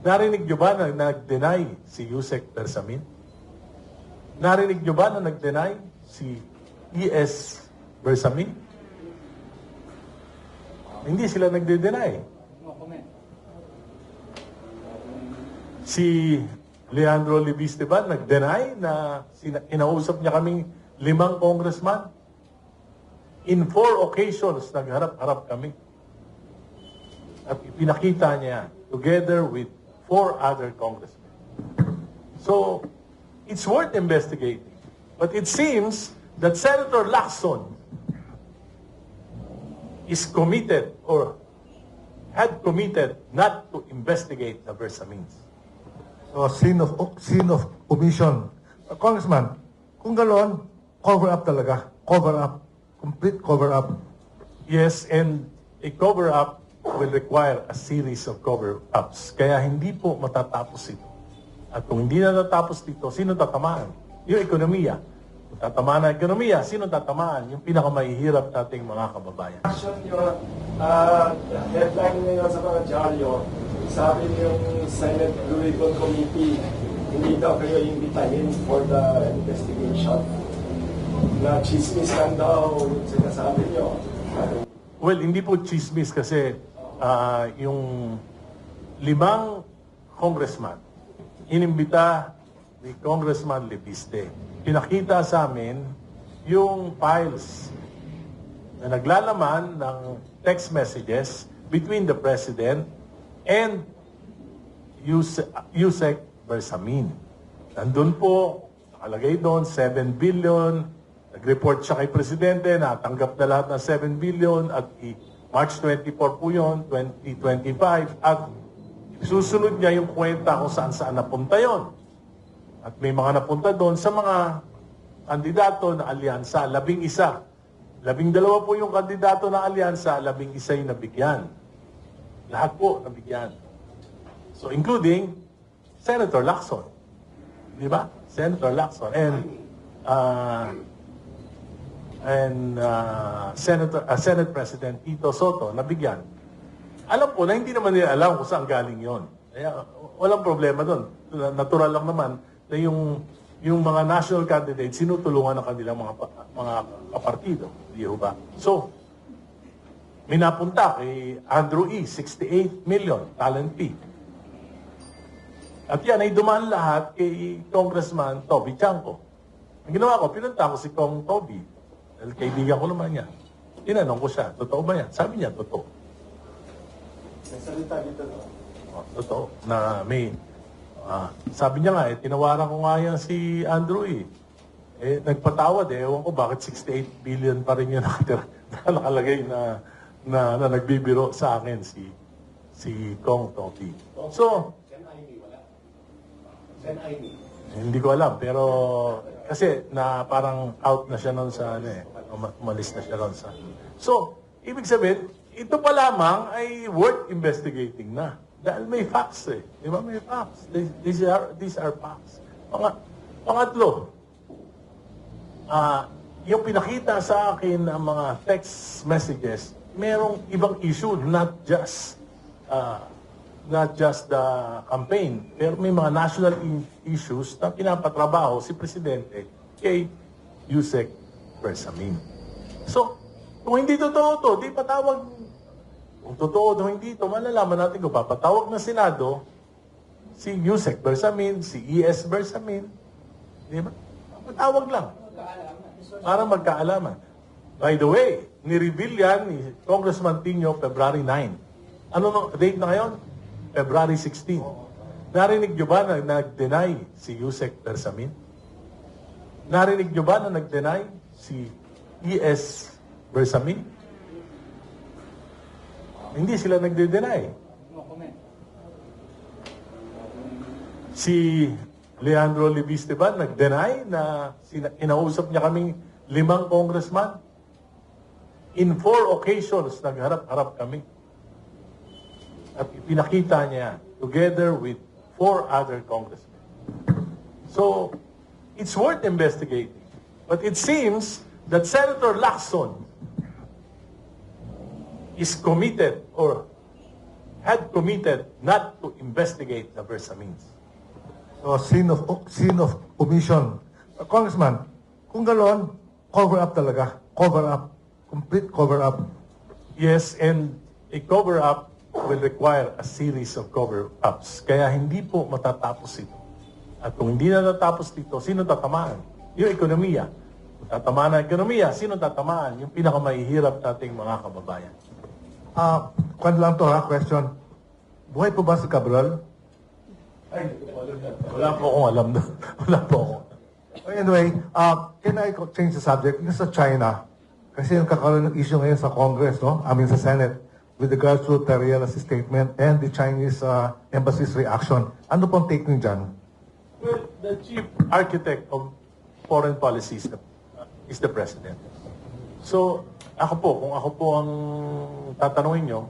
Narinig nyo ba na nag-deny si Yusek Bersamin? Narinig nyo ba na nag-deny si E.S. Bersamin? Hindi sila nagde-deny. Si Leandro Libiste ba nag-deny na inausap niya kaming 5 congressman? In 4 occasions, nagharap-harap kami. At ipinakita niya together with 4 other congressmen. So, it's worth investigating. But it seems that Senator Lacson is committed or had committed not to investigate the Bersamins. So, sin of omission. Congressman, kung gano'n, cover up talaga. Cover up. Complete cover up. Yes, and a cover-up will require a series of cover-ups. Kaya hindi po matatapos ito. At kung hindi na natatapos dito, sino tatamaan? Yung ekonomiya. Kung tatamaan ang ekonomiya, sino tatamaan? Yung pinakamahihirap nating mga kababayan. Action yun, headline ngayon sa mga dyaryo, sabi yung Senate Blue Ribbon Committee, hindi daw kayo imbitahin for the investigation. Na chismis lang daw yung sinasabi nyo. Well, hindi po chismis kasi yung 5 congressman, inimbita ni Congressman Libiste. Pinakita sa amin yung files na naglalaman ng text messages between the President and Yusek Bersamin. Nandun po, nakalagay doon, 7 billion. Nag-report siya kay Presidente na tanggap na lahat ng 7 billion at March 24 po yun, 2025. At susunod niya yung kwenta kung saan-saan napunta yon. At may mga napunta doon sa mga kandidato na alyansa, 11. 12 po yung kandidato na alyansa, 11 yung nabigyan. Lahat po nabigyan. So including Senator Lacson. Di ba? Senator Lacson. And Senate President Tito Soto nabigyan. Alam ko na hindi naman nila alam kung saan galing yon. Kaya walang problema doon. Natural lang naman na yung mga national candidates sinutulungan ng kanilang mga kapartido. Di ba? So, may napunta kay Andrew E. 68 million talent fee. At yan ay dumaan lahat kay Congressman Toby Chanco. Ang ginawa ko, pinunta ko si Kong Toby. Dahil kaibigan ko naman niya. Tinanong ko siya, totoo ba yan? Sabi niya, totoo. May salita dito. Totoo. Na may, sabi niya nga, tinawaran ko nga yan si Andrew eh. Nagpatawad ewan ko bakit 68 billion pa rin yung nakalagay na nagbibiro sa akin si Kong Toby. So, hindi ko alam, pero kasi na parang out na siya noon sa umalis na siya noon sa. So, ibig sabihin, ito pa lamang ay worth investigating na. Dahil may facts eh. Di ba? May facts. These are facts. Pangatlo, yung pinakita sa akin ng mga text messages, merong ibang issue, not just the campaign, pero may mga national issues na pinapatrabaho si Presidente kay Yusek Bersamin. So, kung hindi totoo to, di patawag. Kung totoo o hindi ito, malalaman natin kung papatawag ng Senado si Yusek Bersamin, si E.S. Bersamin. Di ba? Patawag lang. Para magkaalaman. By the way, ni-reveal yan ni Congressman Tino February 9. Ano no date na ngayon? February 16. Narinig nyo ba na nag-deny si Yusek Bersamin? Narinig nyo ba na nag-deny si E.S. Bersamin? Hindi sila nagde-deny. Si Leandro Libiste ba nag-deny na inausap niya kaming 5 congressman? In 4 occasions, nagharap-harap kami. At ipinakita niya together with 4 other congressmen. So, it's worth investigating. But it seems that Senator Lacson is committed or had committed not to investigate the Bersamins. So, sin of omission. Congressman, kung gano'n, cover up talaga. Cover up. Complete cover up. Yes, and a cover-up will require a series of cover-ups. Kaya hindi po matatapos ito. At kung hindi natatapos dito, sino tatamaan? Yung ekonomiya. Kung tatamaan ang ekonomiya, sino tatamaan? Yung pinakamahihirap nating mga kababayan. Kwan lang to ha, question. Buhay po ba si Cabral? Wala po akong alam doon. Wala po akong. Anyway, can I change the subject? Yung sa China, kasi yung kakaroon ng issue ngayon sa Congress, no? I mean sa Senate, with regards to Terriela's statement and the Chinese embassy's reaction. Ano pong take niyo dyan? Well, the chief architect of foreign policy is the president. So, kung ako po ang tatanungin nyo,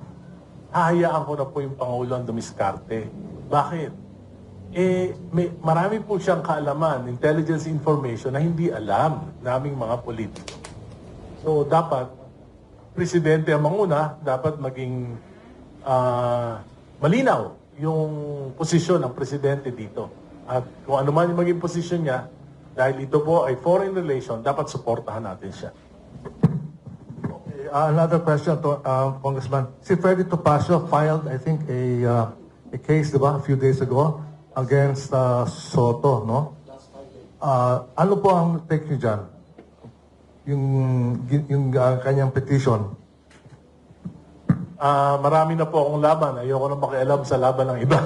hahayaan ko na po yung Pangulo ang dumiskarte. Bakit? Marami po siyang kaalaman, intelligence information na hindi alam naming mga politiko. So, dapat, presidente ang manguna, dapat maging malinaw yung posisyon ng presidente dito. At kung ano man yung maging posisyon niya, dahil ito po ay foreign relation, dapat suportahan natin siya. Another question to Congressman. Si Freddy Topacio filed, I think, a case, diba, a few days ago against Soto, no? Ano po ang take niyo dyan? Yung kanyang petition. Marami na po akong laban. Ayoko na makialam sa laban ng iba.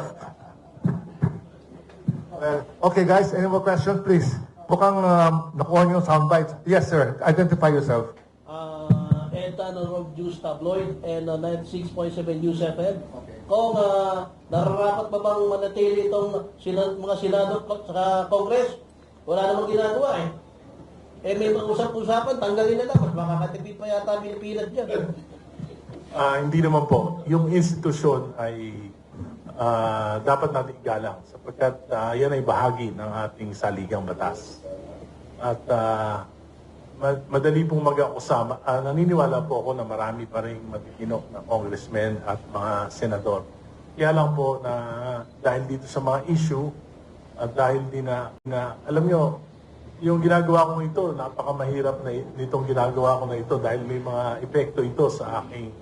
Okay, guys, any more questions, please? Mukhang nakuha niyo yung soundbite. Yes, sir. Identify yourself. Ethan of Juice Tabloid and 96.7 News FM. Kung nararapat ba bang manatili itong mga senado sa Congress, wala namang ginagawa eh. May mga usap-usapan, tanggalin na lang. Mas makakatipid pa yata Pilipinas dyan. Hindi naman po. Yung institusyon ay dapat natin igalang sapagkat yan ay bahagi ng ating saligang batas. At madali pong mag-usama. Naniniwala po ako na marami pa rin matitino na congressmen at mga senador. Kaya lang po na dahil dito sa mga issue at dahil din na alam nyo, yung ginagawa ko ito, napakamahirap na nitong ginagawa ko na ito dahil may mga epekto ito sa aking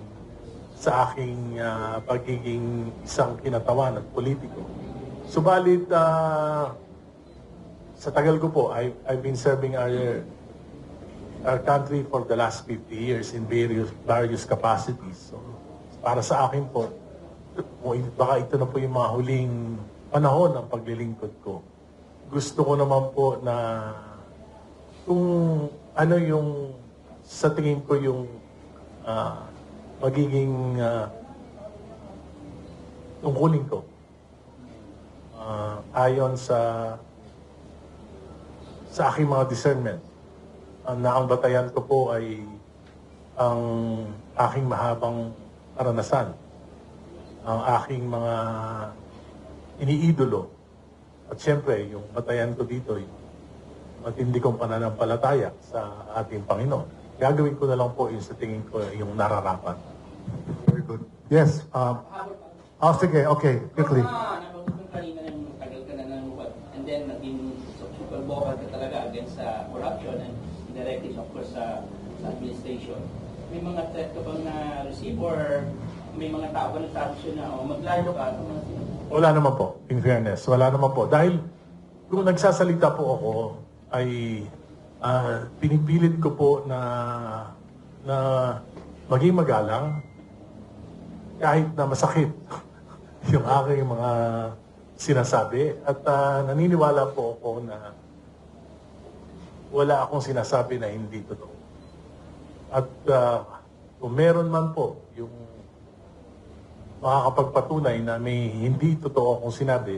pagiging isang kinatawan at politiko. Subalit, sa tagal ko po, I've been serving our country for the last 50 years in various capacities. So, para sa akin po, baka ito na po yung mga huling panahon ng paglilingkod ko. Gusto ko naman po na kung ano yung sa tingin ko yung magiging tungkulin ko ayon sa aking mga discernment. Na ang batayan ko po ay ang aking mahabang karanasan, ang aking mga iniidolo. At siyempre, yung batayan ko dito ay matindi kong pananampalataya sa ating Panginoon. Gagawin ko na lang po yung sa tingin ko yung nararapat. Very good. Yes. Sige. Okay. Quickly. Nabanggit kanina ng tagal ka na nanuwat and then naging super vocal ka talaga against corruption and directives of course sa administration. May mga threat ka bang na-receive or may mga tao ba nagsabi siya na maglayo ka? Wala naman po, in fairness. Wala naman po. Dahil kung nagsasalita po ako, ay pinipilit ko po na maging magalang kahit na masakit yung aking mga sinasabi. At naniniwala po ako na wala akong sinasabi na hindi totoo. At kung meron man po yung makakapagpatunay na may hindi totoo akong sinabi,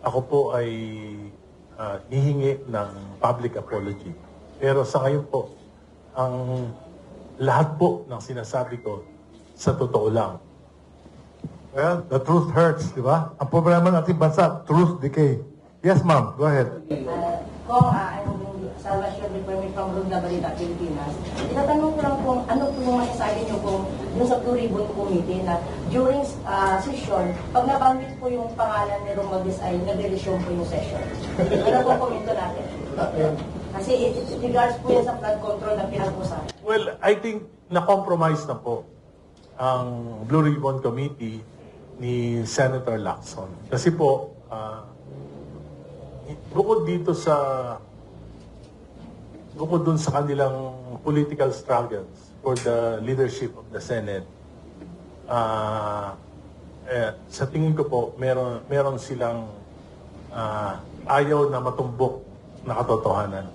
ako po ay hihingi ng public apology. Pero sa ngayon po, ang lahat po ng sinasabi ko sa totoo lang. Well, the truth hurts, di ba? Ang problema ng ating bansa, truth decay. Yes, ma'am. Go ahead. Kung sa National Reform from Runda Balita, Pilipinas. Tinatanong ko lang kung ano po yung masasabi niyo kung yung sa Blue Ribbon Committee na during session, pag nabanggit po yung pangalan ni Romualdez ay nag-relisyon po yung session. Ano po komento natin? Kasi it regards po yan sa flood control na pinag-usapan. Well, I think na-compromise na po ang Blue Ribbon Committee ni Senator Lacson. Kasi po, bukod dun sa kanilang political struggles for the leadership of the Senate, sa tingin ko po, meron silang ayaw na matumbok na katotohanan.